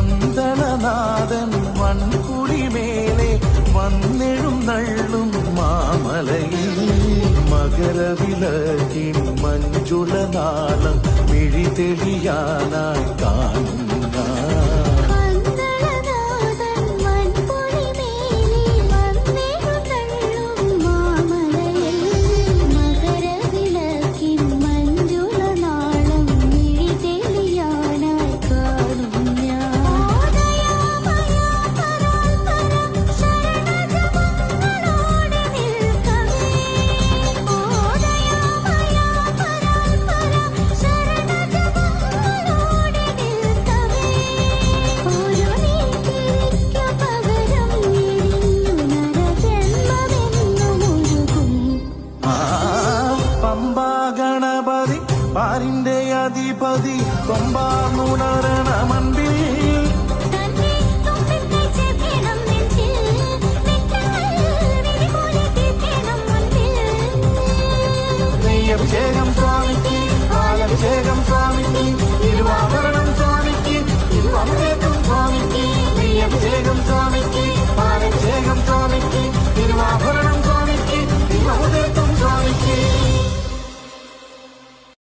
പന്തളനാഥൻ വൻകുടിമേലെ വന്നെഴുന്നള്ളും മാമലയിൽ മകരവിളക്കിൻ മഞ്ജുളനാളം മിഴി തെളിയാനായി കാണും ഗണപതി പാരിന്റെ അധിപതി കൊമ്പാർന്നുണരണ മൻപിൽ അഭിഷേകം സ്വാമിക്ക് പാലഭിഷേകം സ്വാമിക്ക്